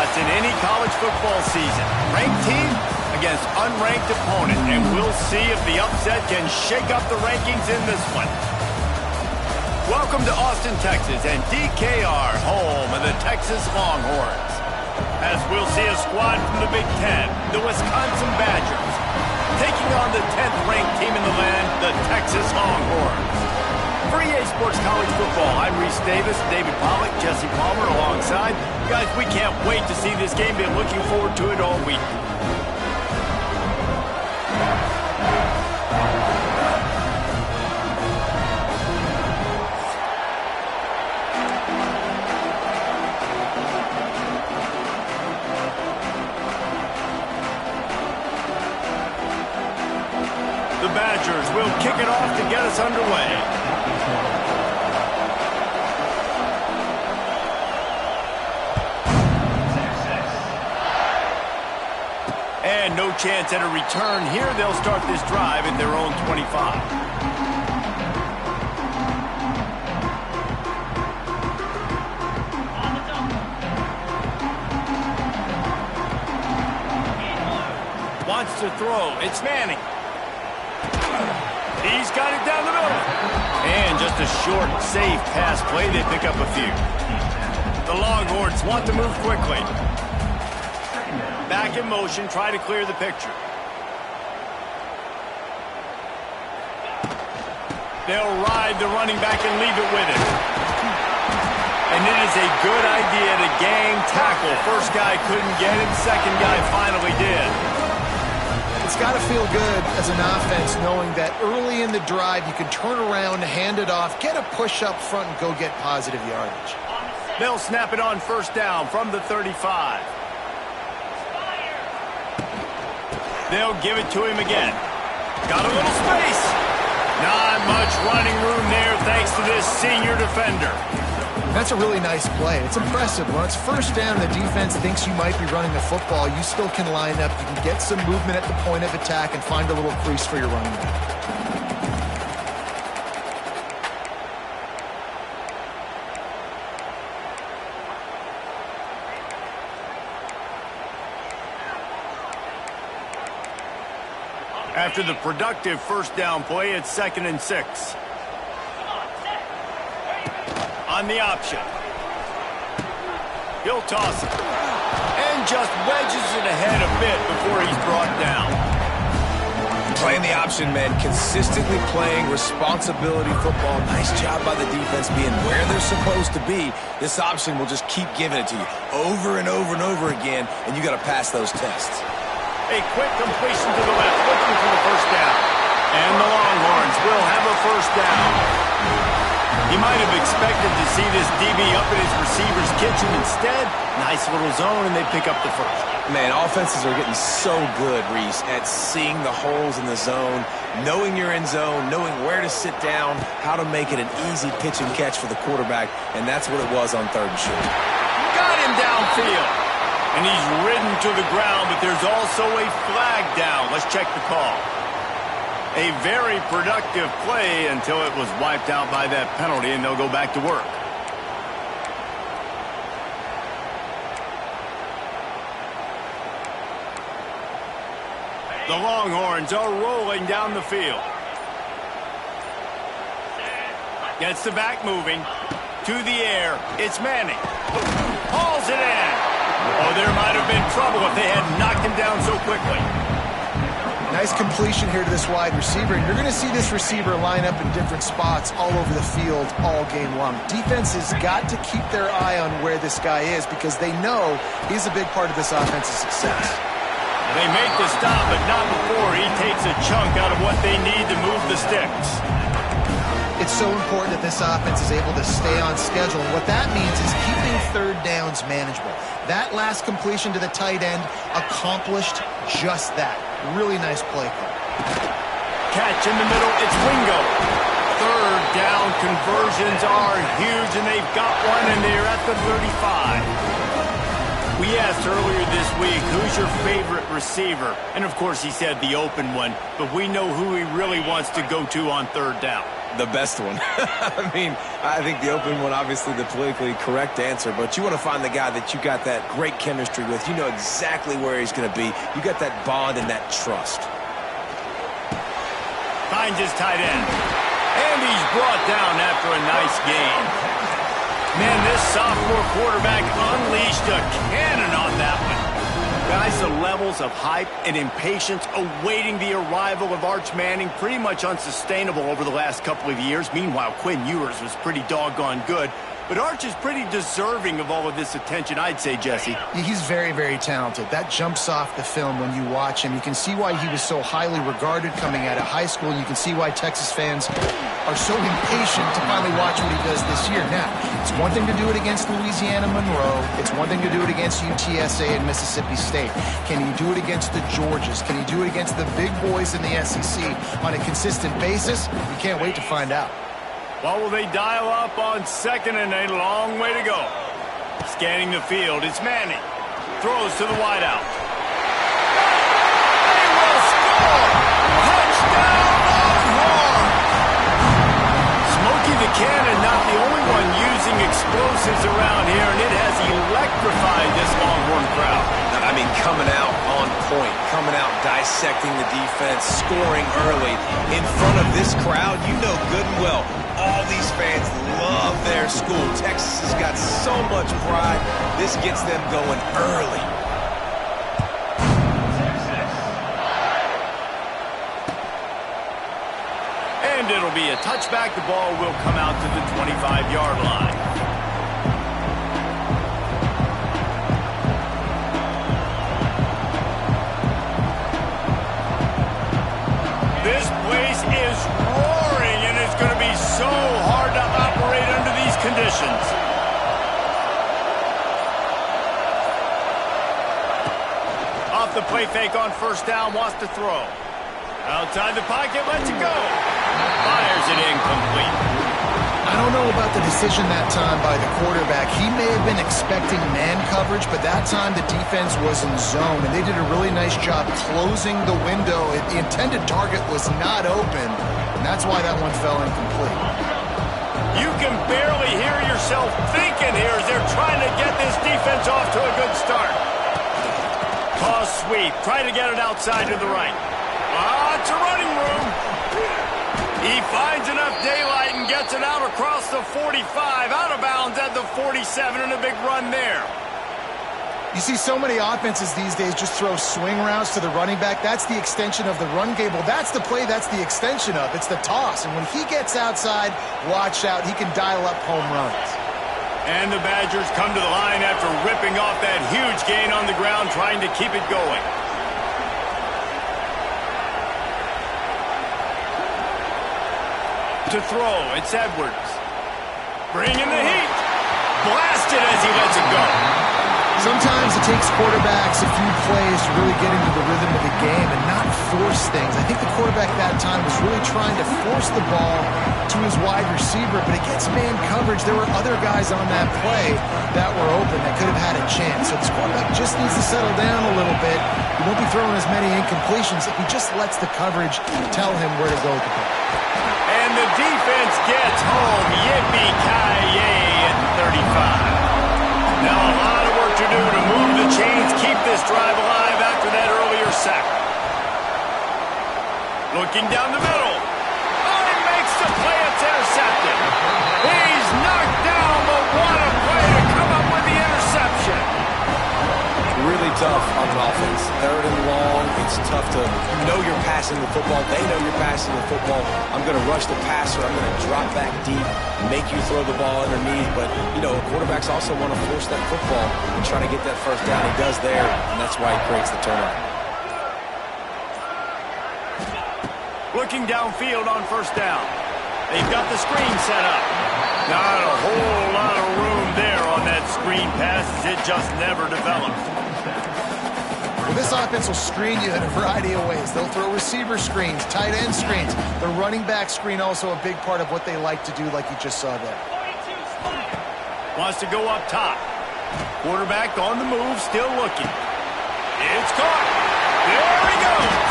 shots in any college football season. Ranked team against unranked opponent, and we'll see if the upset can shake up the rankings in this one. Welcome to Austin, Texas, and DKR, home of the Texas Longhorns. As we'll see a squad from the Big Ten, the Wisconsin Badgers, taking on the 10th ranked team in the land, the Texas Longhorns. For EA Sports College Football, I'm Reese Davis, David Pollack, Jesse Palmer alongside. Guys, we can't wait to see this game. Been looking forward to it all week. The Badgers will kick it off to get us underway. And no chance at a return here. They'll start this drive at their own 25. Wants to throw. It's Manning. He's got it down the middle. And just a short, safe pass play. They pick up a few. The Longhorns want to move quickly. Back in motion, try to clear the picture. They'll ride the running back and leave it with it. And it is a good idea to gang tackle. First guy couldn't get him, second guy finally did. It's got to feel good as an offense knowing that early in the drive you can turn around, hand it off, get a push up front, and go get positive yardage. They'll snap it on first down from the 35. They'll give it to him again. Got a little space. Not much running room there thanks to this senior defender. That's a really nice play. It's impressive. When it's first down, the defense thinks you might be running the football. You still can line up. You can get some movement at the point of attack and find a little crease for your running back. After the productive first down play, it's 2nd and 6. On the option. He'll toss it. And just wedges it ahead a bit before he's brought down. Playing the option, man. Consistently playing responsibility football. Nice job by the defense being where they're supposed to be. This option will just keep giving it to you over and over and over again, and you got to pass those tests. A quick completion to the left, looking for the first down. And the Longhorns will have a first down. He might have expected to see this DB up in his receiver's kitchen. Instead, nice little zone, and they pick up the first. Man, offenses are getting so good, Reese, at seeing the holes in the zone, knowing you're in zone, knowing where to sit down, how to make it an easy pitch and catch for the quarterback, and that's what it was on 3rd and short. Got him downfield. And he's ridden to the ground, but there's also a flag down. Let's check the call. A very productive play until it was wiped out by that penalty, and they'll go back to work. The Longhorns are rolling down the field. Gets the back moving. To the air. It's Manning. Hauls it in. Oh, there might have been trouble if they had knocked him down so quickly. Nice completion here to this wide receiver. And you're going to see this receiver line up in different spots all over the field all game long. Defense has got to keep their eye on where this guy is because they know he's a big part of this offense's success. They make the stop, but not before he takes a chunk out of what they need to move the sticks. It's so important that this offense is able to stay on schedule. And what that means is keeping 3rd downs manageable. That last completion to the tight end accomplished just that. Really nice play call. Catch in the middle. It's Wingo. 3rd down conversions are huge, and they've got one, and they're at the 35. We asked earlier this week, who's your favorite receiver? And, of course, he said the open one, but we know who he really wants to go to on 3rd down. The best one. I mean, I think the open one, obviously the politically correct answer, but you want to find the guy that you got that great chemistry with. You know exactly where he's going to be. You got that bond and that trust. Finds his tight end. And he's brought down after a nice gain. Man, this sophomore quarterback unleashed a cannon on that one. Guys, the levels of hype and impatience awaiting the arrival of Arch Manning pretty much unsustainable over the last couple of years. Meanwhile, Quinn Ewers was pretty doggone good. But Arch is pretty deserving of all of this attention, I'd say, Jesse. He's very, very talented. That jumps off the film when you watch him. You can see why he was so highly regarded coming out of high school. You can see why Texas fans are so impatient to finally watch what he does this year. Now, it's one thing to do it against Louisiana Monroe. It's one thing to do it against UTSA and Mississippi State. Can he do it against the Georgias? Can he do it against the big boys in the SEC on a consistent basis? We can't wait to find out. What will they dial up on second and a long way to go? Scanning the field, it's Manning. Throws to the wideout. They will score! Touchdown Longhorn! Smokey the Cannon, not the only one using explosives around here, and it has electrified this Longhorn crowd. I mean, coming out on point, coming out dissecting the defense, scoring early. In front of this crowd, you know good and well, all these fans love their school. Texas has got so much pride. This gets them going early. And it'll be a touchback. The ball will come out to the 25-yard line. This place is roaring, and it's going to be so hard to operate under these conditions. Off the play fake on first down, wants to throw. Outside the pocket, lets it go. Fires it incomplete. I don't know about the decision that time by the quarterback. He may have been expecting man coverage, but that time the defense was in zone, and they did a really nice job closing the window. The intended target was not open, and that's why that one fell incomplete. You can barely hear yourself thinking here as they're trying to get this defense off to a good start. Toss sweep, try to get it outside to the right. It's a running room. He finds enough daylight and gets it out across the 45, out of bounds at the 47, and a big run there. You see so many offenses these days just throw swing routes to the running back. That's the extension of the run game. Well, that's the play that's the extension of. It's the toss. And when he gets outside, watch out. He can dial up home runs. And the Badgers come to the line after ripping off that huge gain on the ground, trying to keep it going. To throw, it's Edwards. Bringing the heat. Blasted as he lets it go. Sometimes it takes quarterbacks a few plays to really get into the rhythm of the game and not force things. I think the quarterback that time was really trying to force the ball to his wide receiver, but against man coverage, there were other guys on that play that were open that could have had a chance. So this quarterback just needs to settle down a little bit. He won't be throwing as many incompletions if he just lets the coverage tell him where to go with the ball. And the defense gets home. Yippee-ki-yay at 35. Now a lot of work to do to move the chains, keep this drive alive after that earlier sack. Looking down the middle. Oh, he makes the play. It's intercepted. He's knocked down, but what a play to come up with the interception. Really tough on an offense. Third and long, it's tough to know you're passing the football. They know you're passing the football. I'm going to rush the passer. I'm going to drop back deep, make you throw the ball underneath. But, you know, quarterbacks also want to force that football and try to get that first down. He does there, and that's why he creates the turnover. Looking downfield on first down. They've got the screen set up. Not a whole lot of room there on that screen pass as it just never developed. Well, this offense will screen you in a variety of ways. They'll throw receiver screens, tight end screens. The running back screen also a big part of what they like to do, like you just saw there. Wants to go up top. Quarterback on the move, still looking. It's caught. There he goes.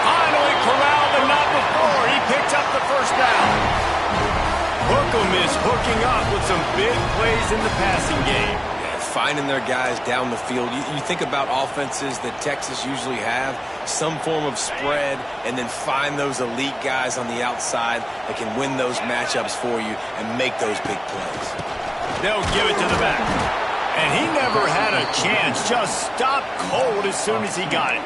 Finally corralled, but not before. He picks up the first down. them is hooking up with some big plays in the passing game. Yeah, finding their guys down the field. You think about offenses that Texas usually have, some form of spread, and then find those elite guys on the outside that can win those matchups for you and make those big plays. They'll give it to the back. And he never had a chance. Just stopped cold as soon as he got it.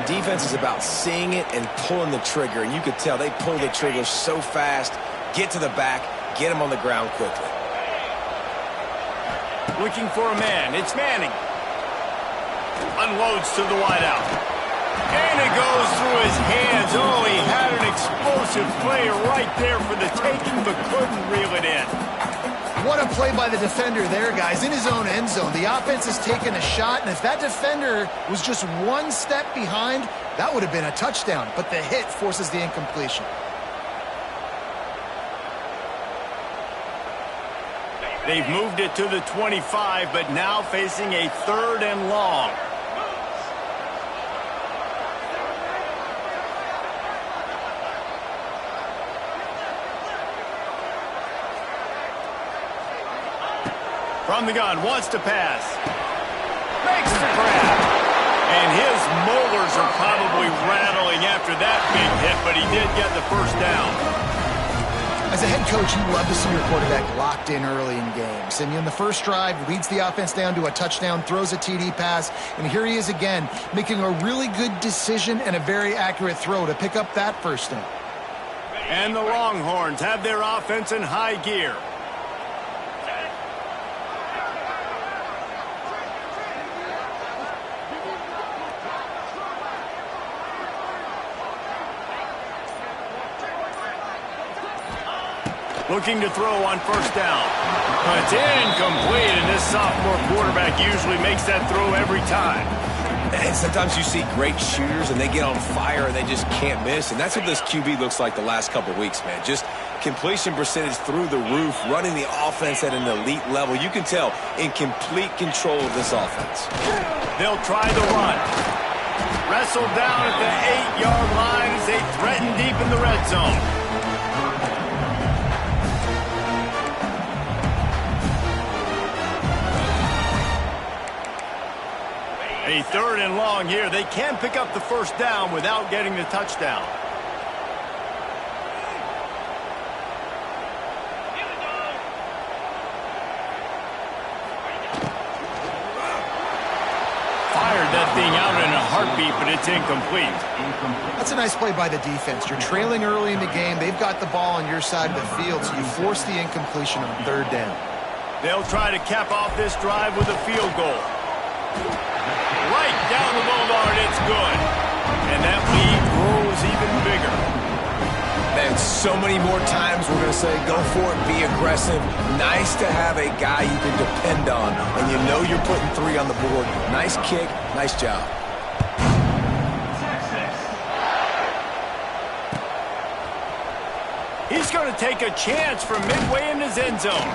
Defense is about seeing it and pulling the trigger, and you could tell they pull the trigger so fast, get to the back, get him on the ground quickly. Looking for a man. It's Manning. Unloads to the wideout. And it goes through his hands. Oh, he had an explosive play right there for the taking, but couldn't reel it in. What a play by the defender there, guys, in his own end zone. The offense has taken a shot, and if that defender was just one step behind, that would have been a touchdown. But the hit forces the incompletion. They've moved it to the 25, but now facing a 3rd and long. From the gun, wants to pass. Makes the grab. And his molars are probably rattling after that big hit, but he did get the first down. As a head coach, you love to see your quarterback locked in early in games. And in the first drive, leads the offense down to a touchdown, throws a TD pass, and here he is again, making a really good decision and a very accurate throw to pick up that first down. And the Longhorns have their offense in high gear. Looking to throw on first down. But it's incomplete, and this sophomore quarterback usually makes that throw every time. And sometimes you see great shooters, and they get on fire, and they just can't miss. And that's what this QB looks like the last couple weeks, man. Just completion percentage through the roof, running the offense at an elite level. You can tell in complete control of this offense. They'll try the run. Wrestled down at the 8-yard line as they threaten deep in the red zone. A 3rd and long here. They can pick up the first down without getting the touchdown. Fired that thing out in a heartbeat, but it's incomplete. That's a nice play by the defense. You're trailing early in the game. They've got the ball on your side of the field, so you force the incompletion on 3rd down. They'll try to cap off this drive with a field goal. Right down the boulevard, it's good. And that lead grows even bigger. Man, so many more times we're going to say, go for it, be aggressive. Nice to have a guy you can depend on, and you know you're putting 3 on the board. Nice kick, nice job. He's going to take a chance from midway in his end zone.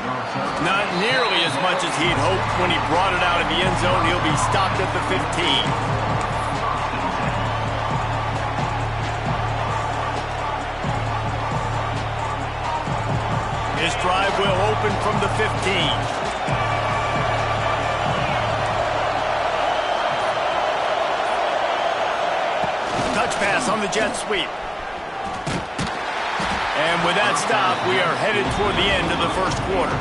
Not nearly as much as he'd hoped when he brought it out of the end zone. He'll be stopped at the 15. His drive will open from the 15. Touch pass on the jet sweep. And with that stop, we are headed toward the end of the first quarter.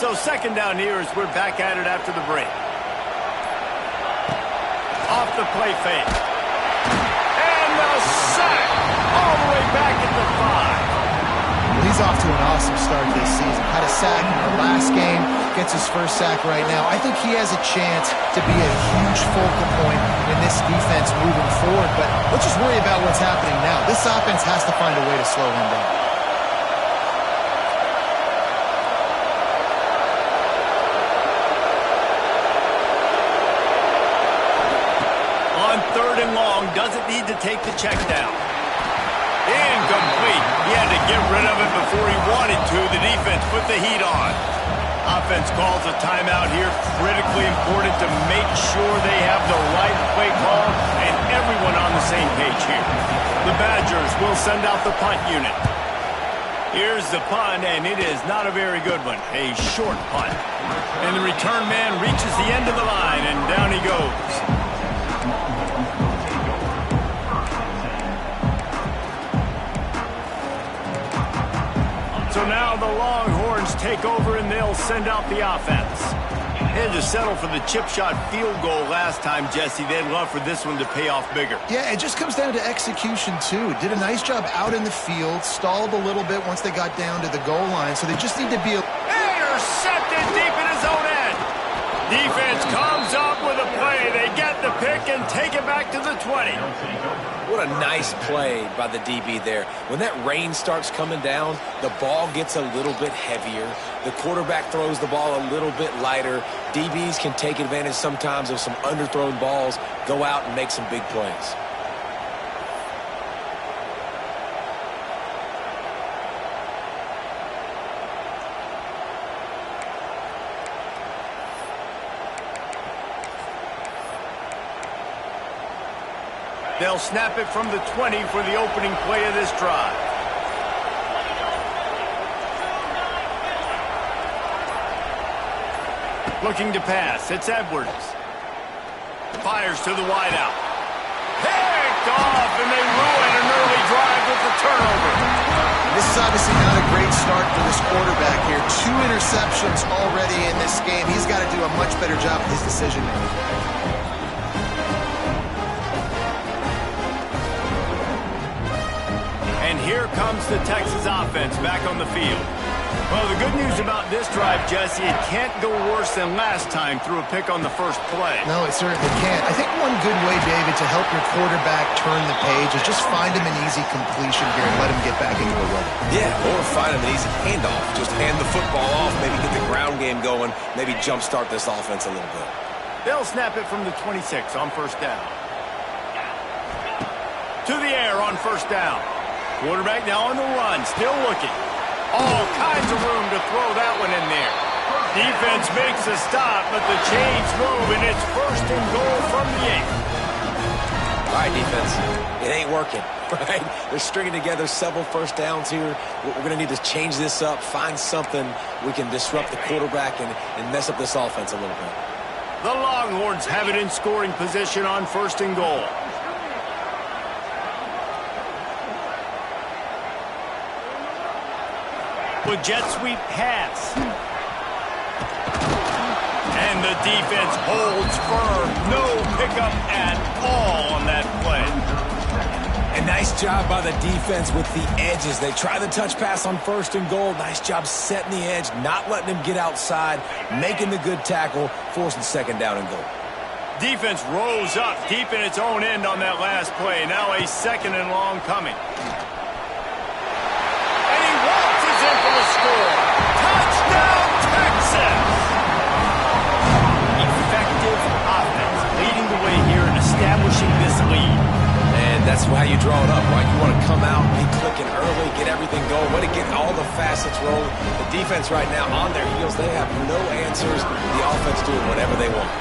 So 2nd down here as we're back at it after the break. Off the play fake. And the sack all the way back at the 5. Well, he's off to an awesome start this season. Had a sack in our last game. gets his first sack right now. I think he has a chance to be a huge focal point in this defense moving forward, but let's just worry about what's happening now. This offense has to find a way to slow him down. On 3rd and long, doesn't need to take the check down. Incomplete. He had to get rid of it before he wanted to. The defense put the heat on. Offense calls a timeout here. Critically important to make sure they have the right play call and everyone on the same page here. The Badgers will send out the punt unit. Here's the punt, and it is not a very good one. A short punt. And the return man reaches the end of the line, and down he goes. So now the Longhorns take over, and they'll send out the offense. They had to settle for the chip shot field goal last time, Jesse. They'd love for this one to pay off bigger. Yeah, it just comes down to execution, too. Did a nice job out in the field, stalled a little bit once they got down to the goal line, so they just need to be... Intercepted deep in his own end. Defense comes up with a play. They get the pick and take it back to the 20. What a nice play by the DB there. When that rain starts coming down, the ball gets a little bit heavier. The quarterback throws the ball a little bit lighter. DBs can take advantage sometimes of some underthrown balls, go out and make some big plays. They'll snap it from the 20 for the opening play of this drive. Looking to pass. It's Edwards. Fires to the wideout. Picked off, and they ruin an early drive with the turnover. This is obviously not a great start for this quarterback here. 2 interceptions already in this game. He's got to do a much better job with his decision-making. And here comes the Texas offense back on the field. Well, the good news about this drive, Jesse, it can't go worse than last time through a pick on the first play. No, it certainly can't. I think one good way, David, to help your quarterback turn the page is just find him an easy completion here and let him get back into a rhythm. Yeah, or find him an easy handoff. Just hand the football off, maybe get the ground game going, maybe jumpstart this offense a little bit. They'll snap it from the 26 on first down. To the air on first down. Quarterback now on the run, still looking. All kinds of room to throw that one in there. Defense makes a stop, but the chains move, and it's 1st and goal from the 8. All right, defense, it ain't working, right? They're stringing together several first downs here. We're going to need to change this up, find something we can disrupt the quarterback and mess up this offense a little bit. The Longhorns have it in scoring position on 1st and goal. With jet sweep pass. And the defense holds firm. No pickup at all on that play. A nice job by the defense with the edges. They try the touch pass on 1st and goal. Nice job setting the edge, not letting him get outside, making the good tackle, forcing 2nd down and goal. Defense rose up deep in its own end on that last play. Now a 2nd and long coming. Score. Touchdown, Texas! Effective offense, leading the way here and establishing this lead. And that's how you draw it up, right? You want to come out, be clicking early, get everything going, want to get all the facets rolling. The defense right now on their heels, they have no answers. The offense doing whatever they want.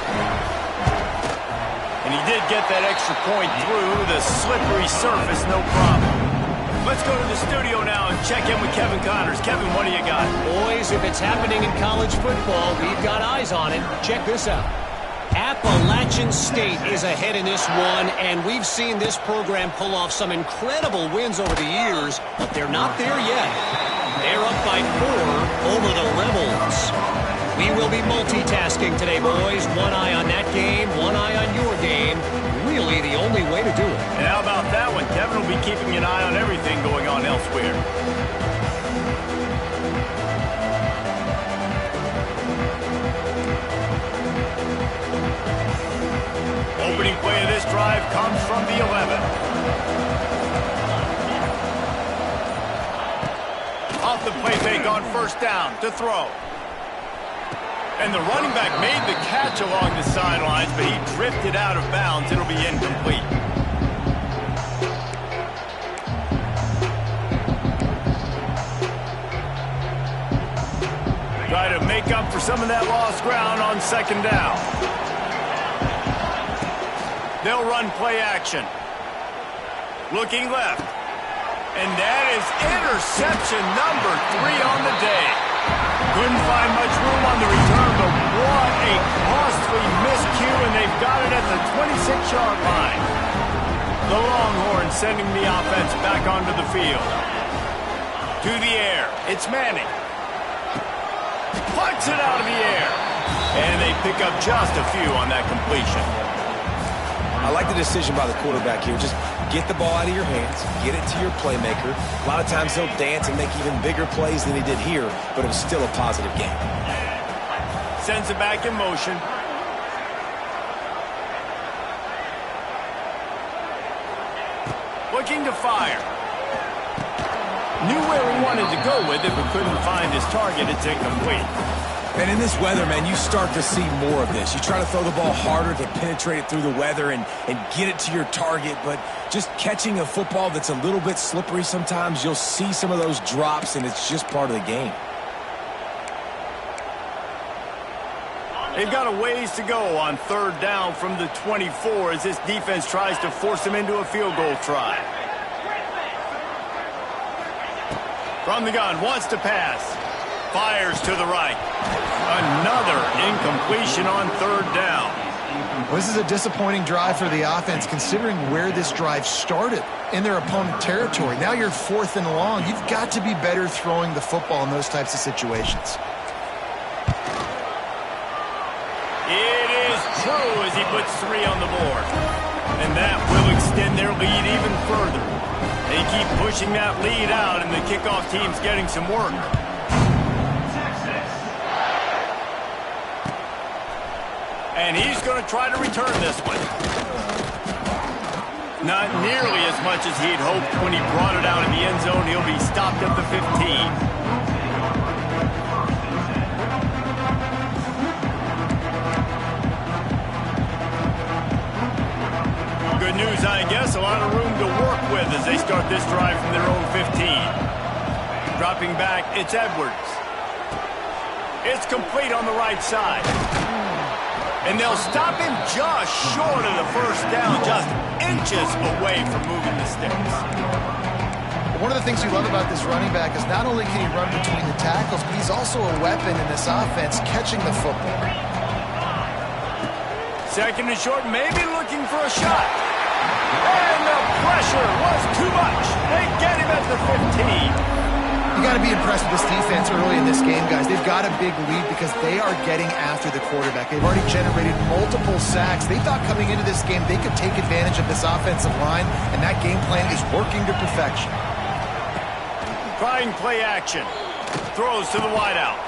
And he did get that extra point through the slippery surface, no problem. Let's go to the studio now and check in with Kevin Connors. Kevin, what do you got? Boys, if it's happening in college football, we've got eyes on it. Check this out. Appalachian State is ahead in this one, and we've seen this program pull off some incredible wins over the years, but they're not there yet. They're up by 4 over the Rebels. We will be multitasking today, boys. One eye on that game, one eye on your game. Really the only way to do it. And how about that one? Kevin will be keeping an eye on everything going on elsewhere. comes from the 11. Off the play fake on first down to throw. And the running back made the catch along the sidelines, but he drifted out of bounds. It'll be incomplete. Try to make up for some of that lost ground on second down. They'll run play action. Looking left. And that is interception number 3 on the day. Couldn't find much room on the return, but what a costly miscue, and they've got it at the 26-yard line. The Longhorns sending the offense back onto the field. To the air. It's Manning. Puts it out of the air. And they pick up just a few on that completion. I like the decision by the quarterback here. Just get the ball out of your hands, get it to your playmaker. A lot of times he'll dance and make even bigger plays than he did here, but it was still a positive game. Sends it back in motion. Looking to fire. Knew where he wanted to go with it, but couldn't find his target. It's incomplete. And in this weather, man, you start to see more of this. You try to throw the ball harder to penetrate it through the weather and get it to your target, but just catching a football that's a little bit slippery sometimes, you'll see some of those drops, and it's just part of the game. They've got a ways to go on third down from the 24 as this defense tries to force them into a field goal try. From the gun, wants to pass. Fires to the right. Another incompletion on third down. Well, this is a disappointing drive for the offense considering where this drive started in their opponent territory. Now you're 4th and long. You've got to be better throwing the football in those types of situations. It is true as he puts 3 on the board. And that will extend their lead even further. They keep pushing that lead out, and the kickoff team's getting some work. And he's going to try to return this one. Not nearly as much as he'd hoped when he brought it out in the end zone. He'll be stopped at the 15. Good news, I guess. A lot of room to work with as they start this drive from their own 15. Dropping back, it's Edwards. It's complete on the right side. And they'll stop him just short of the first down, just inches away from moving the sticks. One of the things you love about this running back is not only can he run between the tackles, but he's also a weapon in this offense catching the football. Second and short, maybe looking for a shot. And the pressure was too much. They get him at the 15. You got to be impressed with this defense early in this game, guys. They've got a big lead because they are getting after the quarterback. They've already generated multiple sacks. They thought coming into this game they could take advantage of this offensive line, and that game plan is working to perfection. Trying play action. Throws to the wideout.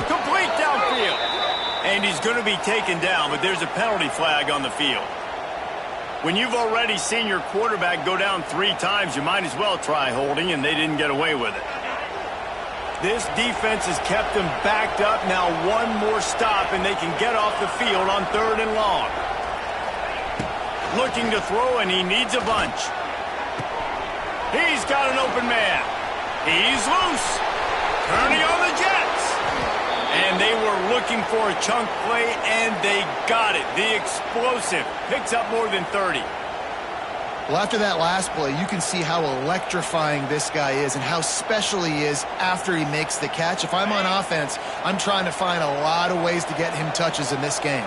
Complete downfield. And he's going to be taken down, but there's a penalty flag on the field. When you've already seen your quarterback go down 3 times, you might as well try holding, and they didn't get away with it. This defense has kept them backed up. Now one more stop, and they can get off the field on 3rd and long. Looking to throw, and he needs a bunch. He's got an open man. He's loose. Turning on the Jets. And they were looking for a chunk play, and they got it. The explosive picks up more than 30. Well, after that last play, you can see how electrifying this guy is and how special he is after he makes the catch. If I'm on offense, I'm trying to find a lot of ways to get him touches in this game.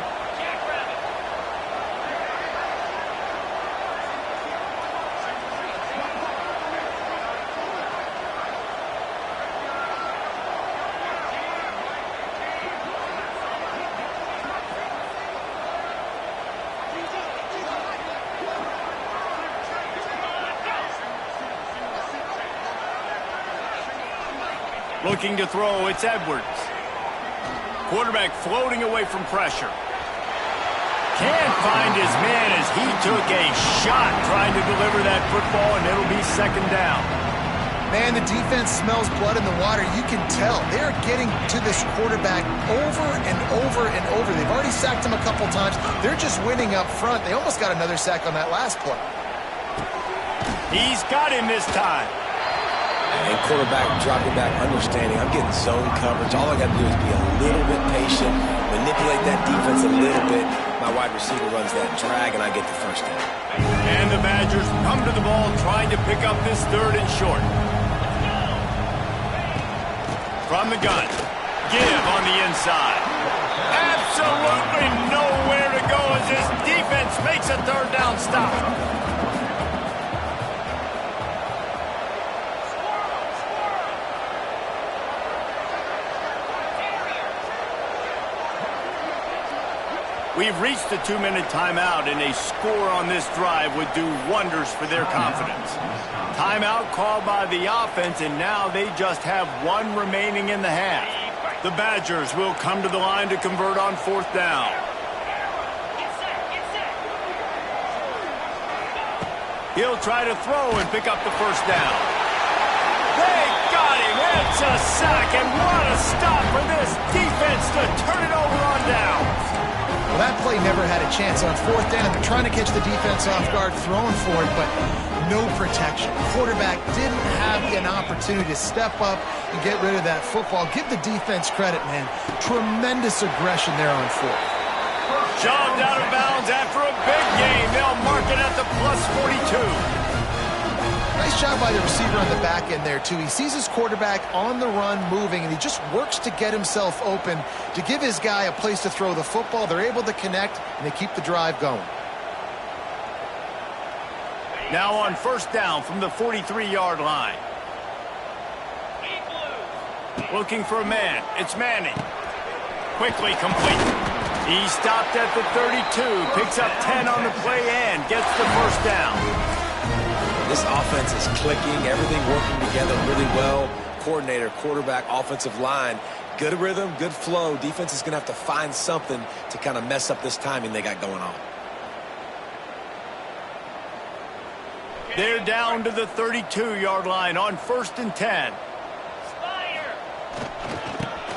Looking to throw, it's Edwards. Quarterback floating away from pressure. Can't find his man as he took a shot trying to deliver that football, and it'll be second down. Man, the defense smells blood in the water. You can tell. They're getting to this quarterback over and over and over. They've already sacked him a couple times. They're just winning up front. They almost got another sack on that last play. He's got him this time. And quarterback dropping back, understanding I'm getting zone coverage. All I got to do is be a little bit patient, manipulate that defense a little bit. My wide receiver runs that drag, and I get the first down. And the Badgers come to the ball trying to pick up this third and short. From the gun, give on the inside. Absolutely nowhere to go as this defense makes a third down stop. We've reached the 2-minute timeout, and a score on this drive would do wonders for their confidence. Timeout called by the offense, and now they just have one remaining in the half. The Badgers will come to the line to convert on fourth down. He'll try to throw and pick up the first down. They got him. It's a sack, and what a stop for this defense to turn it over on downs. Well, that play never had a chance on fourth down. They're trying to catch the defense off guard, throwing for it, but no protection. Quarterback didn't have an opportunity to step up and get rid of that football. Give the defense credit, man. Tremendous aggression there on fourth. Shoved out of bounds after a big game. They'll mark it at the plus 42. Nice job by the receiver on the back end there, too. He sees his quarterback on the run moving, and he just works to get himself open to give his guy a place to throw the football. They're able to connect, and they keep the drive going. Now on first down from the 43-yard line. Looking for a man. It's Manning. Quickly complete. He stopped at the 32, picks up 10 on the play and gets the first down. This offense is clicking, everything working together really well. Coordinator, quarterback, offensive line, good rhythm, good flow. Defense is going to have to find something to kind of mess up this timing they got going on. They're down to the 32-yard line on first and 10.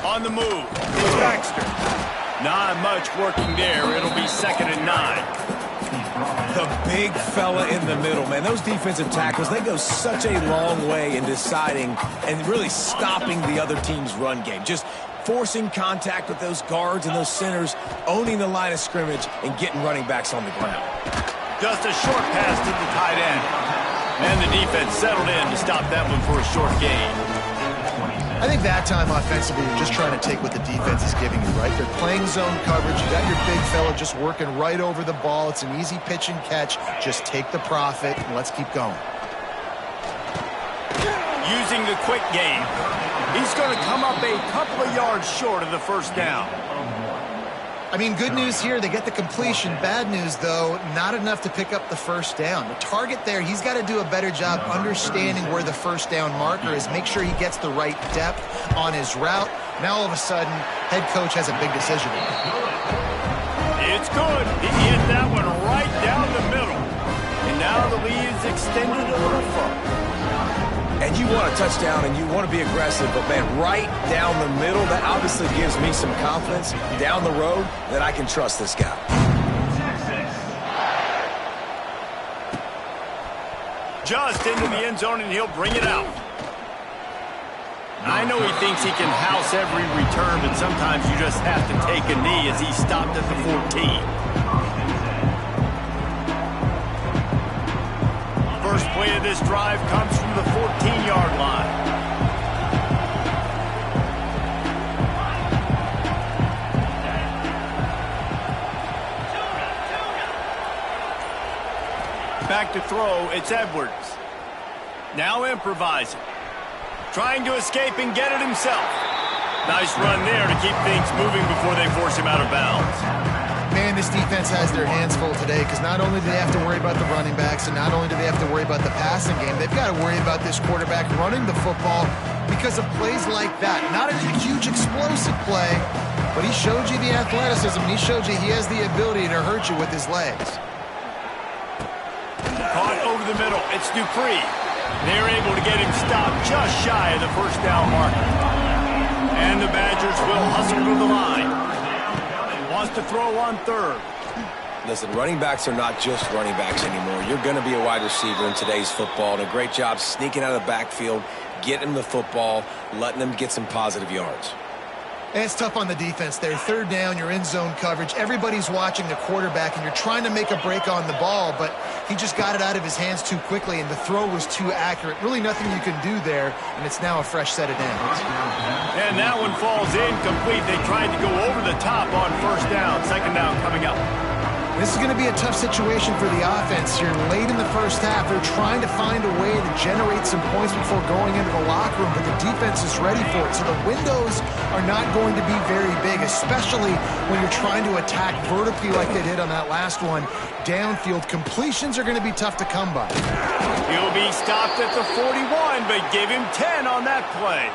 On the move, it's Baxter. Not much working there. It'll be second and 9. The big fella in the middle, man. Those defensive tackles, they go such a long way in deciding and really stopping the other team's run game. Just forcing contact with those guards and those centers, owning the line of scrimmage, and getting running backs on the ground. Just a short pass to the tight end. And the defense settled in to stop that one for a short gain. I think that time offensively, you're just trying to take what the defense is giving you, right? They're playing zone coverage. You got your big fella just working right over the ball. It's an easy pitch and catch. Just take the profit, and let's keep going. Using the quick game. He's going to come up a couple of yards short of the first down. I mean, good news here, they get the completion. Bad news, though, not enough to pick up the first down. The target there, he's got to do a better job understanding where the first down marker is, make sure he gets the right depth on his route. Now, all of a sudden, head coach has a big decision. It's good. He hit that one right down the middle. And now the lead is extended a little further. And you want a touchdown and you want to be aggressive, but, man, right down the middle, that obviously gives me some confidence down the road that I can trust this guy. Just into the end zone, and he'll bring it out. I know he thinks he can house every return, but sometimes you just have to take a knee as he stopped at the 14. First play of this drive comes from the 14-yard line. Back to throw, it's Edwards. Now improvising. Trying to escape and get it himself. Nice run there to keep things moving before they force him out of bounds. Man, this defense has their hands full today because not only do they have to worry about the running backs and not only do they have to worry about the passing game, they've got to worry about this quarterback running the football because of plays like that. Not a huge explosive play, But he showed you the athleticism, and he showed you he has the ability to hurt you with his legs. Caught over the middle. It's Dupree. They're able to get him stopped just shy of the first down marker. And the Badgers will hustle to the line. Wants to throw on third. Listen, running backs are not just running backs anymore. You're going to be a wide receiver in today's football, and a great job sneaking out of the backfield, getting them the football, letting them get some positive yards. And it's tough on the defense there. Third down, you're in zone coverage. Everybody's watching the quarterback, and you're trying to make a break on the ball, but he just got it out of his hands too quickly, and the throw was too accurate. Really nothing you can do there, and it's now a fresh set of downs. And that one falls incomplete. They tried to go over the top on first down. Second down coming up. This is going to be a tough situation for the offense here. Late in the first half, they're trying to find a way to generate some points before going into the locker room, but the defense is ready for it. So the windows are not going to be very big, especially when you're trying to attack vertically like they did on that last one. Downfield completions are going to be tough to come by. He'll be stopped at the 41, but give him 10 on that play.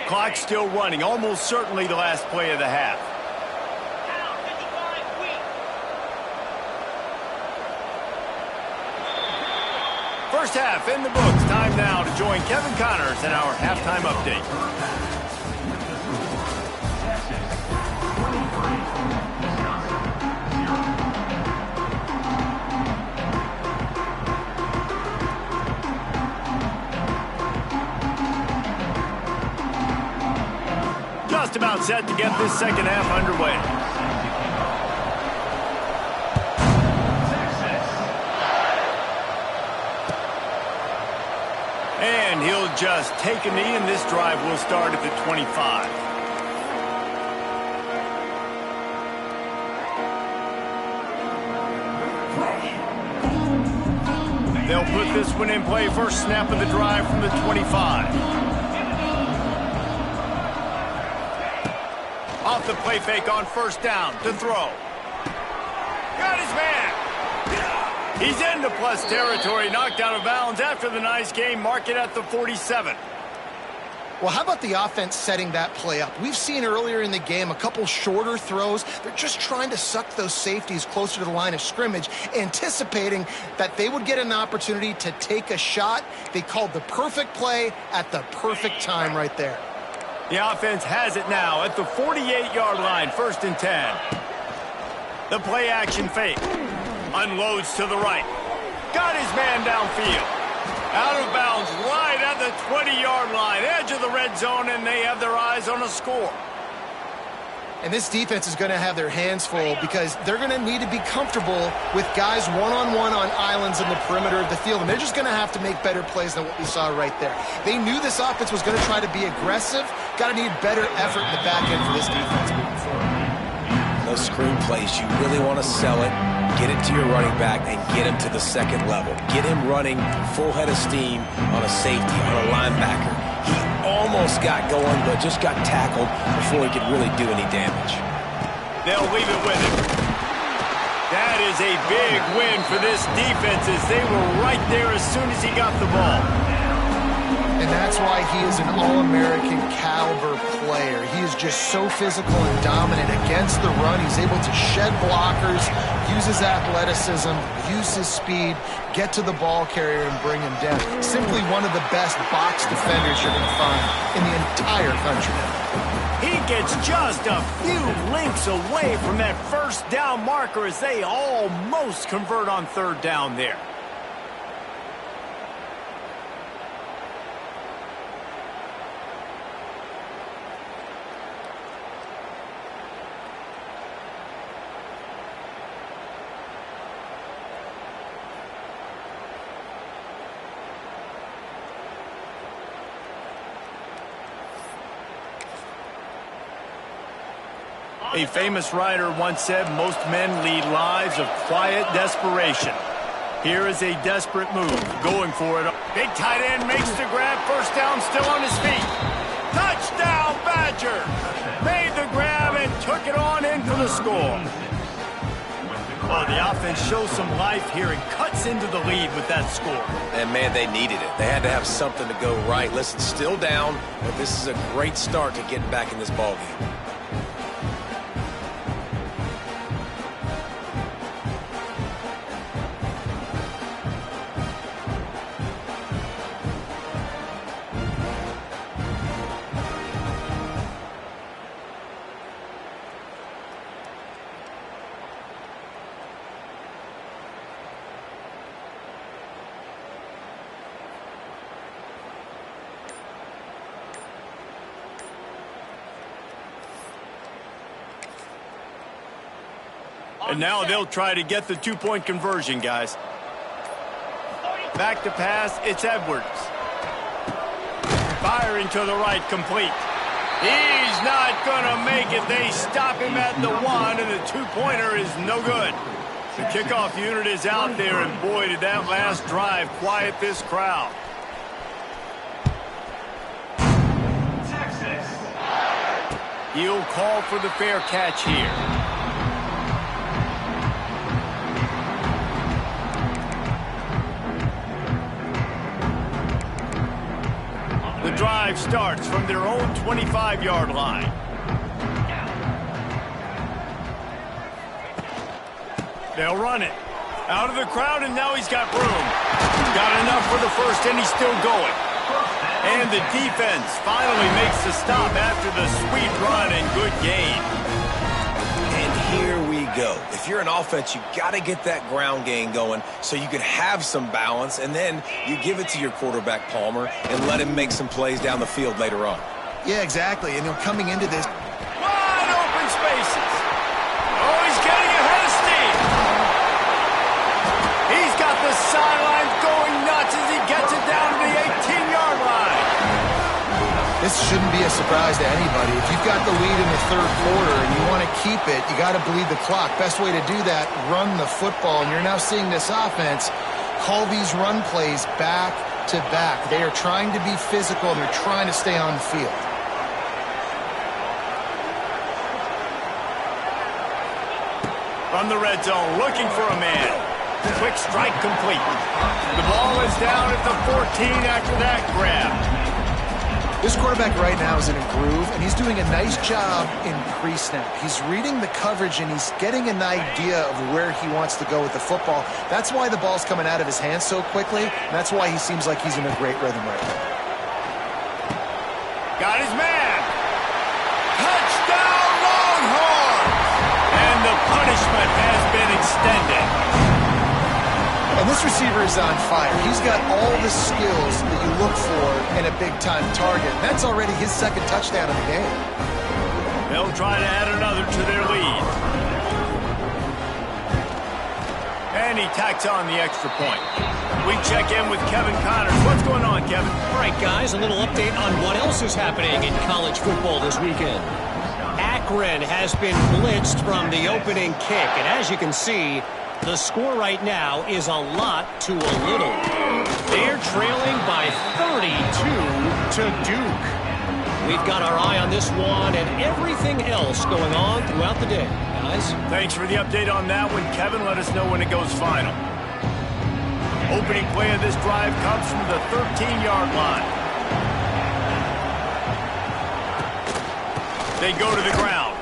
Clock still running, almost certainly the last play of the half. First half in the books. Time now to join Kevin Connors in our halftime update. Just about set to get this second half underway. And he'll just take a knee, and this drive will start at the 25. They'll put this one in play. First snap of the drive from the 25. Off the play fake on first down to throw. Got his man. He's into plus territory, knocked out of bounds after the nice game. Mark it at the 47. Well, how about the offense setting that play up? We've seen earlier in the game a couple shorter throws. They're just trying to suck those safeties closer to the line of scrimmage, anticipating that they would get an opportunity to take a shot. They called the perfect play at the perfect time right there. The offense has it now at the 48-yard line, 1st and 10. The play action fake. Unloads to the right. Got his man downfield. Out of bounds right at the 20-yard line. Edge of the red zone, and they have their eyes on a score. And this defense is going to have their hands full because they're going to need to be comfortable with guys one-on-one on islands in the perimeter of the field. And they're just going to have to make better plays than what we saw right there. They knew this offense was going to try to be aggressive. Got to need better effort in the back end for this defense moving forward. Those screen plays, you really want to sell it, get it to your running back, and get him to the second level. Get him running full head of steam on a safety, on a linebacker. He almost got going, but just got tackled before he could really do any damage. They'll leave it with him. That is a big win for this defense as they were right there as soon as he got the ball. And that's why he is an All-American caliber player. He is just so physical and dominant against the run. He's able to shed blockers, use his athleticism, use his speed, get to the ball carrier and bring him down. Simply one of the best box defenders you're going to find in the entire country. He gets just a few links away from that first down marker as they almost convert on third down there. A famous writer once said, most men lead lives of quiet desperation. Here is a desperate move, going for it. Big tight end makes the grab, first down, still on his feet. Touchdown, Badger! Made the grab and took it on in for the score. Well, the offense shows some life here and cuts into the lead with that score. And, man, they needed it. They had to have something to go right. Listen, still down, but this is a great start to getting back in this ballgame. And now they'll try to get the two-point conversion, guys. Back to pass, it's Edwards. Firing to the right, complete. He's not going to make it. They stop him at the 1, and the two-pointer is no good. The kickoff unit is out there, and boy, did that last drive quiet this crowd. Texas. He'll call for the fair catch here. The drive starts from their own 25-yard line. They'll run it. Out of the crowd, and now he's got room. Got enough for the first, and he's still going. And the defense finally makes the stop after the sweet run and good gain. And here we go. If you're an offense, you got to get that ground game going so you can have some balance, and then you give it to your quarterback, Palmer, and let him make some plays down the field later on. Yeah, exactly. And coming into this, Wide open spaces. Oh, he's getting ahead of steam. He's got the sidelines going nuts as he gets it down to the 18-yard line. this shouldn't be a surprise to anybody. If you've got the lead in the third quarter and you want to keep it, you got to bleed the clock. Best way to do that, run the football. And you're now seeing this offense call these run plays back to back. They are trying to be physical, and they're trying to stay on the field. From the red zone, looking for a man. Quick strike complete. The ball is down at the 14 after that grab. This quarterback right now is in a groove, and he's doing a nice job in pre-snap. He's reading the coverage, and he's getting an idea of where he wants to go with the football. That's why the ball's coming out of his hands so quickly, and that's why he seems like he's in a great rhythm right now. Got his man. Touchdown, Longhorns! And the punishment has been extended. And this receiver is on fire. He's got all the skills that you look for in a big-time target. That's already his second touchdown of the game. They'll try to add another to their lead. And he tacks on the extra point. We check in with Kevin Connors. What's going on, Kevin? All right, guys, a little update on what else is happening in college football this weekend. Akron has been blitzed from the opening kick, and as you can see, the score right now is a lot to a little. They're trailing by 32 to Duke. We've got our eye on this one and everything else going on throughout the day, guys. Thanks for the update on that one, Kevin. Let us know when it goes final. Opening play of this drive comes from the 13-yard line. They go to the ground.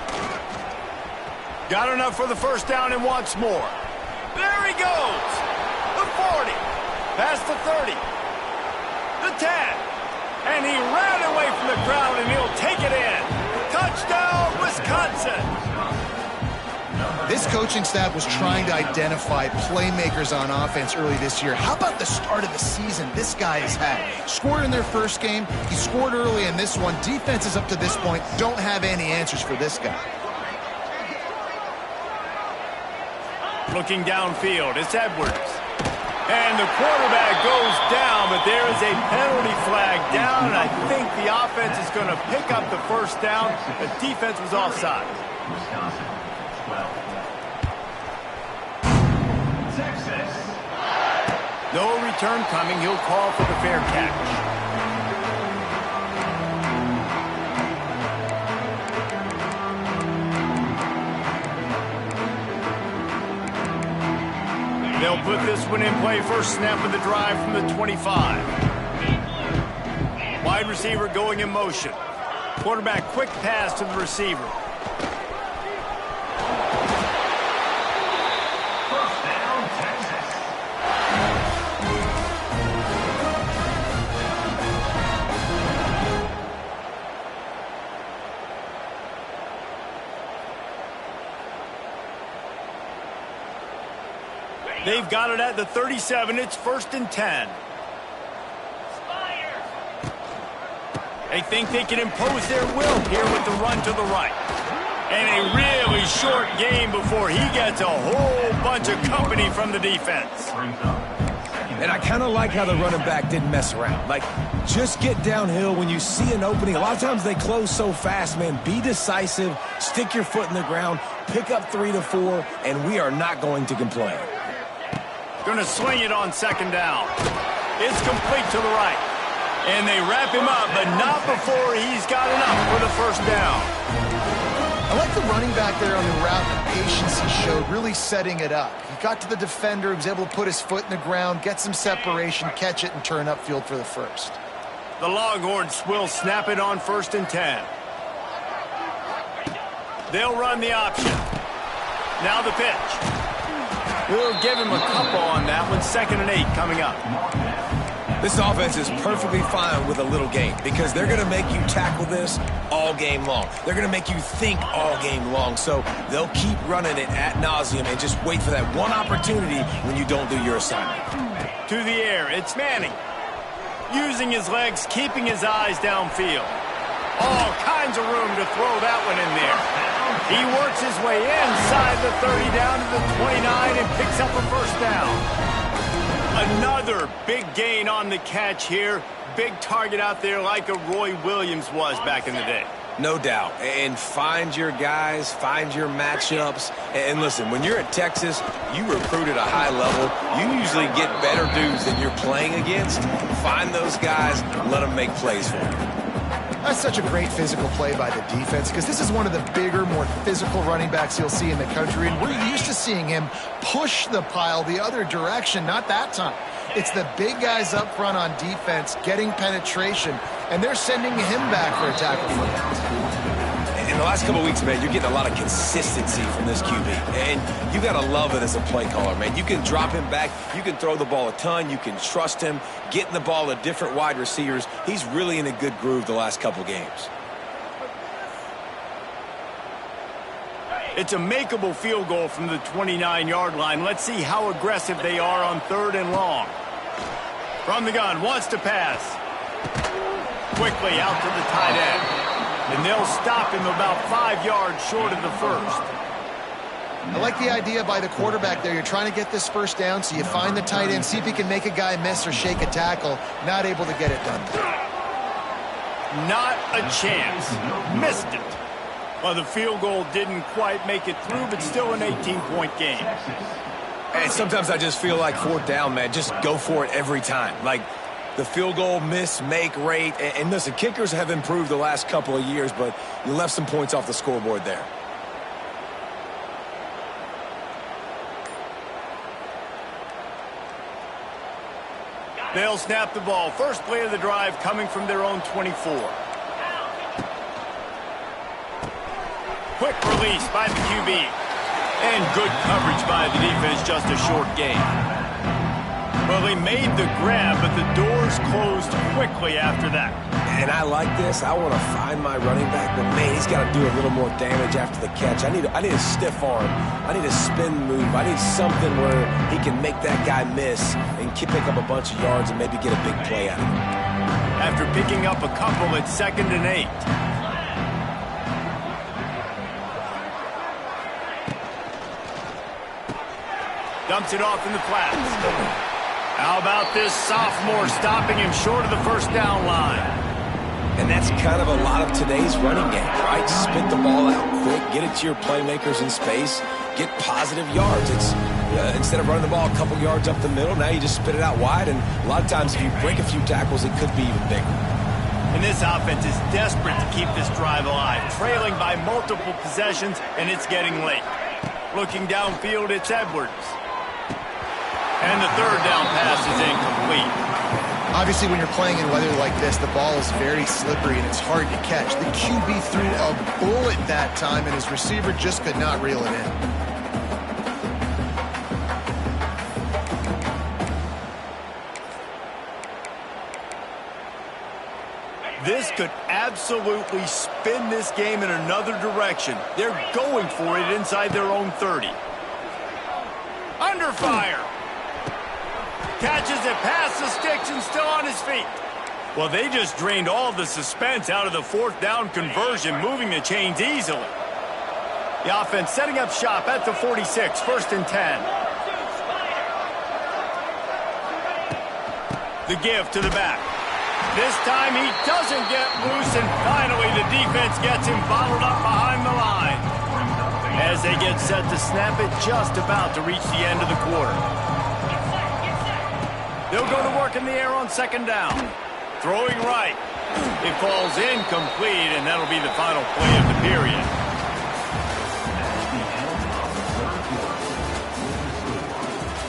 Got enough for the first down and wants more. There he goes. The 40. Past the 30. The 10. And he ran away from the crowd, and he'll take it in. Touchdown, Wisconsin. This coaching staff was trying to identify playmakers on offense early this year. How about the start of the season this guy has had? Scored in their first game. He scored early in this one. Defenses up to this point don't have any answers for this guy. Looking downfield, it's Edwards. And the quarterback goes down, but there is a penalty flag down, and I think the offense is going to pick up the first down. The defense was offside. No return coming. He'll call for the fair catch. put this one in play. First snap of the drive from the 25. Wide receiver going in motion. Quarterback quick pass to the receiver. First down, Texas. They've got it at the 37. It's 1st and 10. They think they can impose their will here with the run to the right. And a really short game before he gets a whole bunch of company from the defense. And I kind of like how the running back didn't mess around. Like, just get downhill when you see an opening. A lot of times they close so fast, man. Be decisive, stick your foot in the ground, pick up 3 to 4, and we are not going to complain. Going to swing it on 2nd down. It's complete to the right. And they wrap him up, but not before he's got enough for the 1st down. I like the running back there on the route and the patience he showed, really setting it up. He got to the defender, he was able to put his foot in the ground, get some separation, catch it, and turn upfield for the 1st. The Longhorns will snap it on 1st and 10. They'll run the option. Now the pitch. We'll give him a couple on that one. 2nd and 8 coming up. This offense is perfectly fine with a little game because they're going to make you tackle this all game long. They're going to make you think all game long. So they'll keep running it ad nauseum and just wait for that one opportunity when you don't do your assignment. To the air, it's Manning. Using his legs, keeping his eyes downfield. All kinds of room to throw that one in there. He works his way inside the 30 down to the 29 and picks up a 1st down. Another big gain on the catch here. Big target out there like a Roy Williams was back in the day. No doubt. And find your guys, find your matchups. And listen, when you're at Texas, you recruit at a high level. You usually get better dudes than you're playing against. Find those guys, let them make plays for you. That's such a great physical play by the defense because this is one of the bigger, more physical running backs you'll see in the country, and we're used to seeing him push the pile the other direction, not that time. It's the big guys up front on defense getting penetration, and they're sending him back for a tackle for that. In the last couple of weeks, man, you're getting a lot of consistency from this QB. And you got to love it as a play caller, man. You can drop him back. You can throw the ball a ton. You can trust him. Getting the ball to different wide receivers. He's really in a good groove the last couple games. It's a makeable field goal from the 29-yard line. Let's see how aggressive they are on 3rd and long. From the gun, wants to pass. Quickly out to the tight end. And they'll stop him about 5 yards short of the 1st. I like the idea by the quarterback there. You're trying to get this 1st down, so you find the tight end, see if he can make a guy miss or shake a tackle. Not able to get it done. Not a chance. Missed it. Well, the field goal didn't quite make it through, but still an 18-point game. And sometimes I just feel like 4th down, man, just go for it every time. Like, the field goal miss, make rate. And listen, kickers have improved the last couple of years, but you left some points off the scoreboard there. They'll snap the ball. First play of the drive coming from their own 24. Quick release by the QB. And good coverage by the defense, just a short gain. Well, they made the grab, but the doors closed quickly after that. And I like this. I want to find my running back, but man, he's got to do a little more damage after the catch. I need a stiff arm. I need a spin move. I need something where he can make that guy miss and pick up a bunch of yards and maybe get a big play out of him. After picking up a couple, it's 2nd and 8. Dumps it off in the flats. How about this sophomore stopping him short of the 1st down line? And that's kind of a lot of today's running game, right? Spit the ball out quick, get it to your playmakers in space, get positive yards. It's instead of running the ball a couple yards up the middle, now you just spit it out wide, and a lot of times if you break a few tackles, it could be even bigger. And this offense is desperate to keep this drive alive, trailing by multiple possessions, and it's getting late. Looking downfield, it's Edwards. And the third down pass is incomplete. Obviously, when you're playing in weather like this, the ball is very slippery and it's hard to catch. The QB threw a bullet that time, and his receiver just could not reel it in. This could absolutely spin this game in another direction. They're going for it inside their own 30. Under fire. Catches it past the sticks and still on his feet. Well, they just drained all the suspense out of the fourth down conversion, moving the chains easily. The offense setting up shop at the 46, 1st and 10. The give to the back. This time he doesn't get loose, and finally the defense gets him bottled up behind the line. As they get set to snap it, just about to reach the end of the quarter. They'll go to work in the air on 2nd down. Throwing right. It falls incomplete, and that'll be the final play of the period.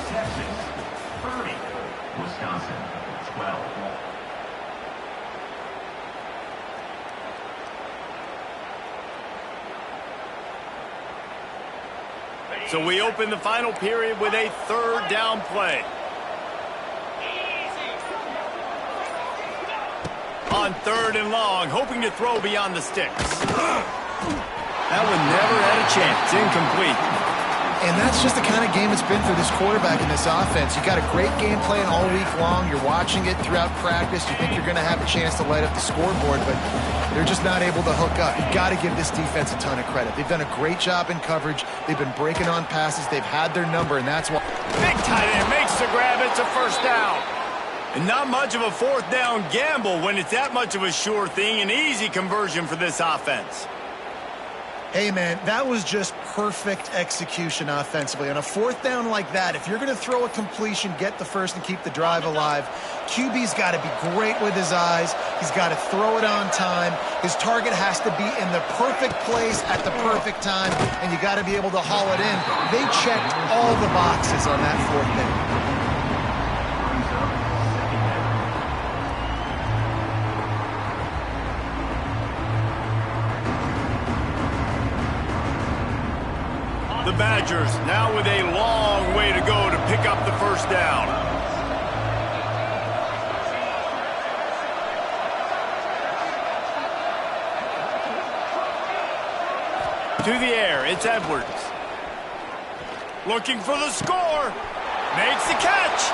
Texas 30, Wisconsin 12. So we open the final period with a 3rd down play. On 3rd and long, hoping to throw beyond the sticks. That one never had a chance. Incomplete. And that's just the kind of game it's been for this quarterback in this offense. You got a great game plan all week long. You're watching it throughout practice. You think you're going to have a chance to light up the scoreboard, but they're just not able to hook up. You got to give this defense a ton of credit. They've done a great job in coverage. They've been breaking on passes. They've had their number, and that's why. Big tight end makes the grab. It's a 1st down. And not much of a 4th down gamble when it's that much of a sure thing. An easy conversion for this offense. Hey, man, that was just perfect execution offensively. On a 4th down like that, if you're going to throw a completion, get the first and keep the drive alive, QB's got to be great with his eyes. He's got to throw it on time. His target has to be in the perfect place at the perfect time, and you got to be able to haul it in. They checked all the boxes on that 4th down. The Badgers now with a long way to go to pick up the 1st down. To the air, it's Edwards. Looking for the score. Makes the catch.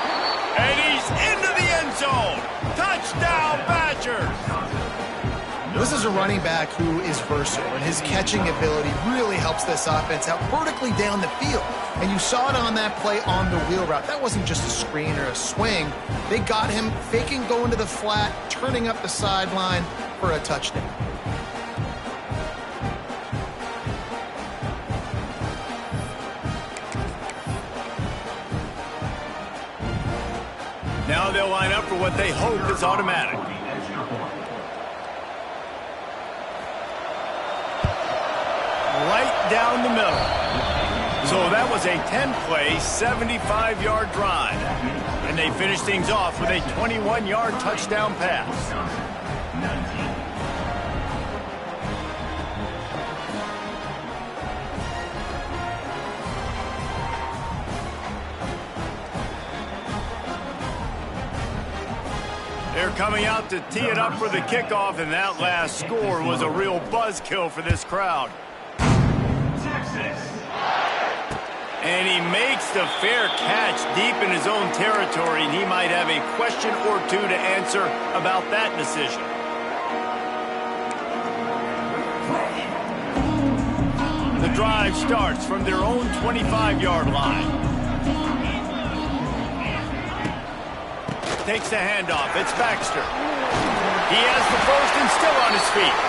And he's into the end zone. Touchdown, Badgers. This is a running back who is versatile, and his catching ability really helps this offense out vertically down the field. And you saw it on that play on the wheel route. That wasn't just a screen or a swing. They got him faking going to the flat, turning up the sideline for a touchdown. Now they'll line up for what they hope is automatic. Right down the middle. So that was a 10-play, 75-yard drive. And they finish things off with a 21-yard touchdown pass. They're coming out to tee it up for the kickoff, and that last score was a real buzzkill for this crowd. And he makes the fair catch deep in his own territory, and he might have a question or two to answer about that decision. The drive starts from their own 25-yard line. Takes the handoff. It's Baxter. He has the first and still on his feet.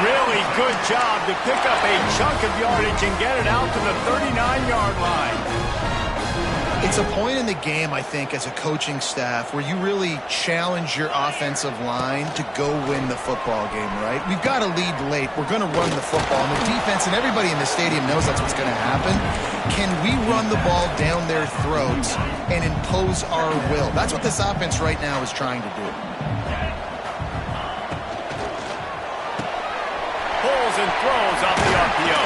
Really good job to pick up a chunk of yardage and get it out to the 39-yard line. It's a point in the game, I think, as a coaching staff where you really challenge your offensive line to go win the football game, right? We've got to lead late. We're going to run the football. And the defense and everybody in the stadium knows that's what's going to happen. Can we run the ball down their throats and impose our will? That's what this offense right now is trying to do. Pulls and throws off the RPO.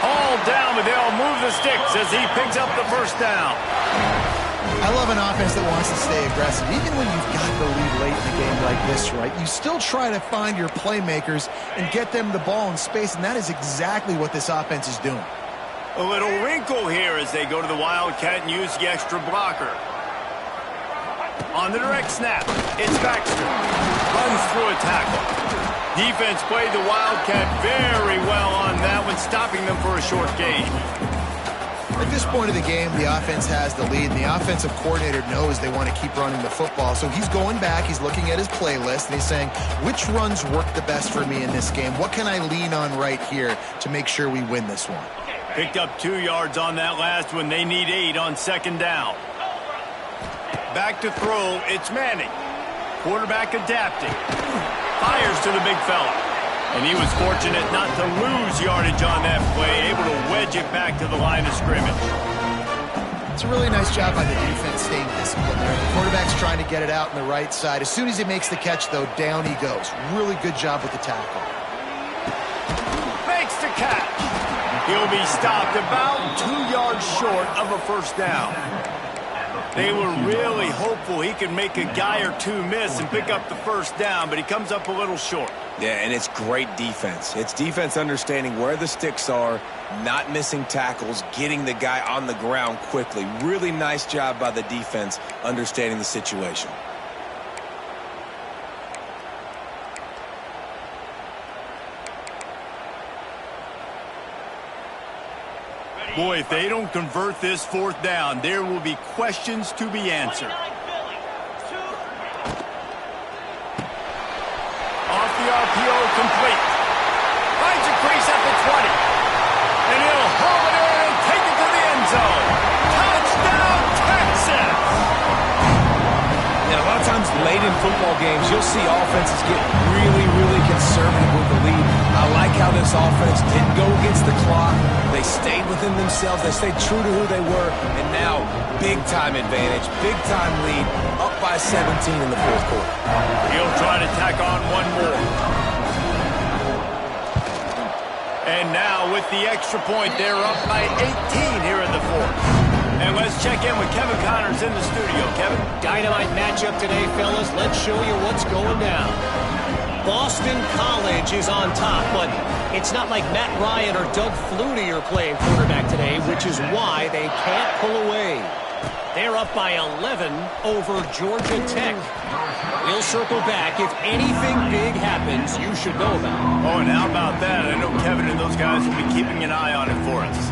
All down, but they'll move the sticks as he picks up the first down. I love an offense that wants to stay aggressive. Even when you've got the lead late in the game like this, right, you still try to find your playmakers and get them the ball in space, and that is exactly what this offense is doing. A little wrinkle here as they go to the Wildcat and use the extra blocker. On the direct snap, it's Baxter. Runs through a tackle. Defense played the Wildcat very well on that one, stopping them for a short gain. At this point of the game, the offense has the lead, and the offensive coordinator knows they want to keep running the football. So he's going back, he's looking at his playlist, and he's saying, which runs work the best for me in this game? What can I lean on right here to make sure we win this one? Picked up 2 yards on that last one. They need 8 on second down. Back to throw, it's Manning. Quarterback adapting. Fires to the big fella. And he was fortunate not to lose yardage on that play, able to wedge it back to the line of scrimmage. It's a really nice job by the defense staying disciplined there. The quarterback's trying to get it out on the right side. As soon as he makes the catch, though, down he goes. Really good job with the tackle. Makes the catch. He'll be stopped about 2 yards short of a first down. They were really hopeful he could make a guy or two miss and pick up the first down, but he comes up a little short. Yeah, and it's great defense. It's defense understanding where the sticks are, not missing tackles, getting the guy on the ground quickly. Really nice job by the defense understanding the situation. Boy, if they don't convert this fourth down, there will be questions to be answered. Off the RPO, complete. Finds a crease at the 20. And he'll haul it in and take it to the end zone. Touchdown, Texas! And a lot of times late in football games, you'll see offenses get really, really conservative with the lead. I like how this offense didn't go against the clock. They stayed within themselves. They stayed true to who they were. And now, big-time advantage, big-time lead, up by 17 in the fourth quarter. He'll try to tack on one more. And now, with the extra point, they're up by 18 here in the fourth. And let's check in with Kevin Connors in the studio. Kevin? Dynamite matchup today, fellas. Let's show you what's going down. Boston College is on top, but it's not like Matt Ryan or Doug Flutie are playing quarterback today, which is why they can't pull away. They're up by 11 over Georgia Tech. We'll circle back. If anything big happens, you should know about it. Oh, and how about that? I know Kevin and those guys will be keeping an eye on it for us.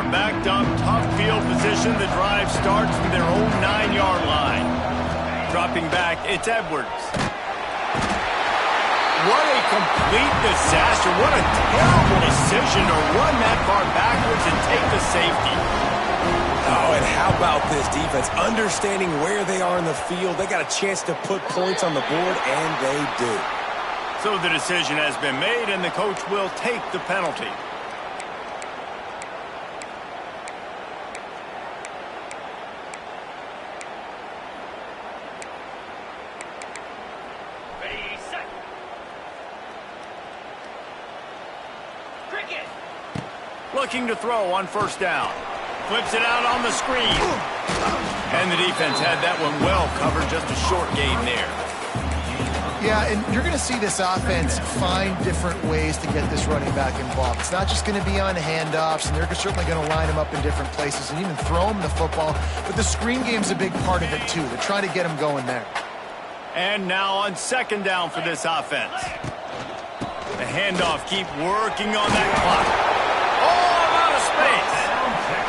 Backed up, tough field position. The drive starts from their own 9-yard line. Dropping back, it's Edwards. What a complete disaster. What a terrible decision to run that far backwards and take the safety. Oh, and how about this defense? Understanding where they are in the field. They got a chance to put points on the board, and they do. So the decision has been made, and the coach will take the penalty. Looking to throw on first down. Flips it out on the screen. And the defense had that one well covered. Just a short gain there. Yeah, and you're going to see this offense find different ways to get this running back involved. It's not just going to be on handoffs, and they're certainly going to line him up in different places and even throw him the football. But the screen game's a big part of it, too. They're trying to get him going there. And now on second down for this offense. The handoff, keep working on that clock. Space.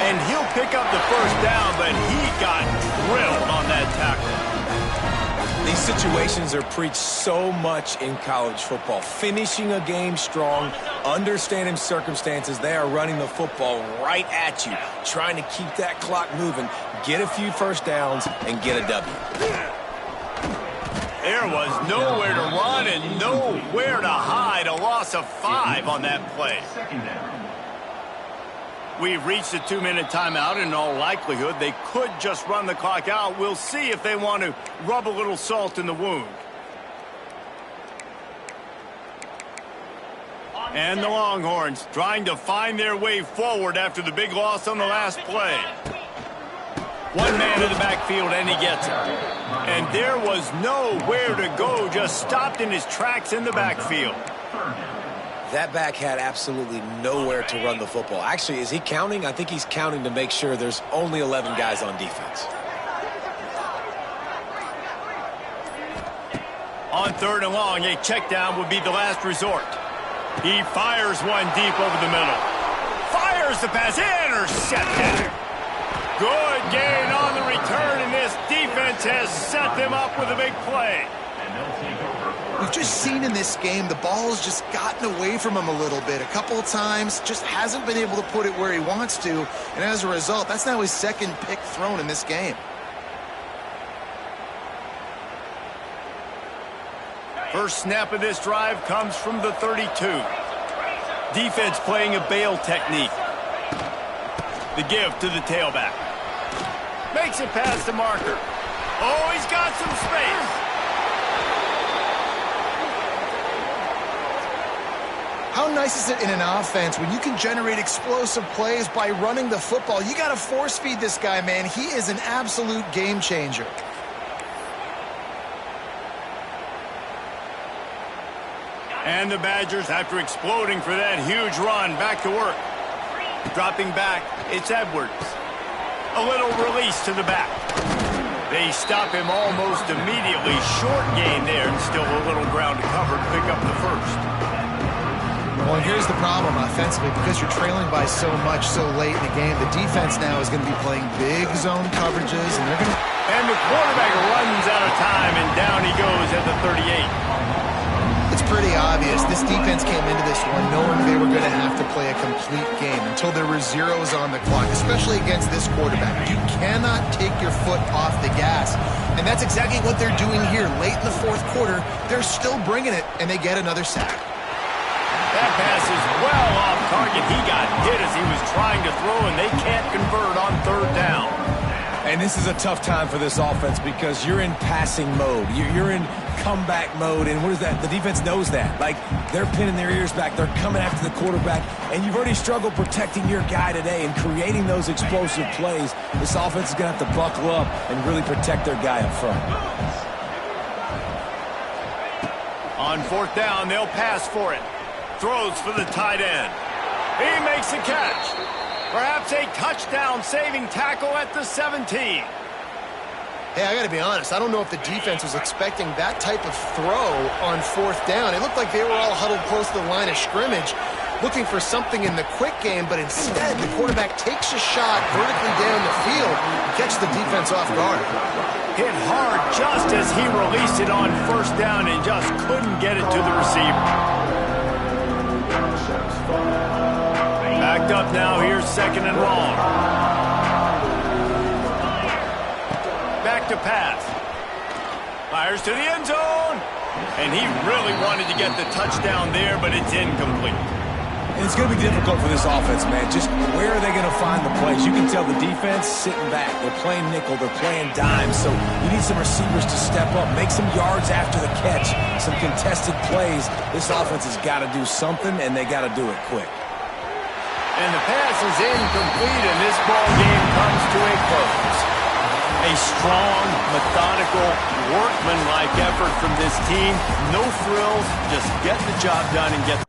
And he'll pick up the first down, but he got drilled on that tackle. These situations are preached so much in college football. Finishing a game strong, understanding circumstances. They are running the football right at you, trying to keep that clock moving, get a few first downs, and get a W. There was nowhere to run and nowhere to hide. A loss of 5 on that play. We've reached a 2-minute timeout. In all likelihood, they could just run the clock out. We'll see if they want to rub a little salt in the wound. And the Longhorns trying to find their way forward after the big loss on the last play. One man in the backfield, and he gets it. And there was nowhere to go, just stopped in his tracks in the backfield. That back had absolutely nowhere to run the football. Actually, is he counting? I think he's counting to make sure there's only 11 guys on defense. On 3rd and long, a check down would be the last resort. He fires one deep over the middle. Fires the pass, intercepted. Good gain on the return, and this defense has set them up with a big play. We've just seen in this game the ball has just gotten away from him a little bit. A couple of times, just hasn't been able to put it where he wants to, and as a result, that's now his 2nd pick thrown in this game. First snap of this drive comes from the 32. Defense playing a bail technique. The give to the tailback. Makes it past the marker. Oh, he's got some space. How nice is it in an offense when you can generate explosive plays by running the football? You got to force feed this guy, man. He is an absolute game changer. And the Badgers, after exploding for that huge run, back to work. Dropping back, it's Edwards. A little release to the back. They stop him almost immediately. Short gain there, and still a little ground to cover to pick up the first. Well, here's the problem offensively. Because you're trailing by so much so late in the game, the defense now is going to be playing big zone coverages, and they're going to... And the quarterback runs out of time, and down he goes at the 38. It's pretty obvious. This defense came into this one knowing they were going to have to play a complete game until there were zeros on the clock, especially against this quarterback. You cannot take your foot off the gas, and that's exactly what they're doing here. Late in the 4th quarter, they're still bringing it, and they get another sack. That pass is well off target. He got hit as he was trying to throw, and they can't convert on 3rd down. And this is a tough time for this offense because you're in passing mode. You're in comeback mode, and what is that? The defense knows that. Like, they're pinning their ears back. They're coming after the quarterback, and you've already struggled protecting your guy today and creating those explosive plays. This offense is going to have to buckle up and really protect their guy up front. On 4th down, they'll pass for it. Throws for the tight end. He makes the catch. Perhaps a touchdown-saving tackle at the 17. Hey, I got to be honest. I don't know if the defense was expecting that type of throw on 4th down. It looked like they were all huddled close to the line of scrimmage, looking for something in the quick game, but instead the quarterback takes a shot vertically down the field and catches the defense off guard. Hit hard just as he released it on 1st down and just couldn't get it to the receiver. Backed up now, here's 2nd and long. Back to pass. Fires to the end zone. And he really wanted to get the touchdown there, but it's incomplete. And it's going to be difficult for this offense, man. Just where are they going to find the plays? You can tell the defense sitting back. They're playing nickel. They're playing dime. So you need some receivers to step up, make some yards after the catch, some contested plays. This offense has got to do something, and they got to do it quick. And the pass is incomplete, and this ball game comes to a close. A strong, methodical, workmanlike effort from this team. No frills, just get the job done and get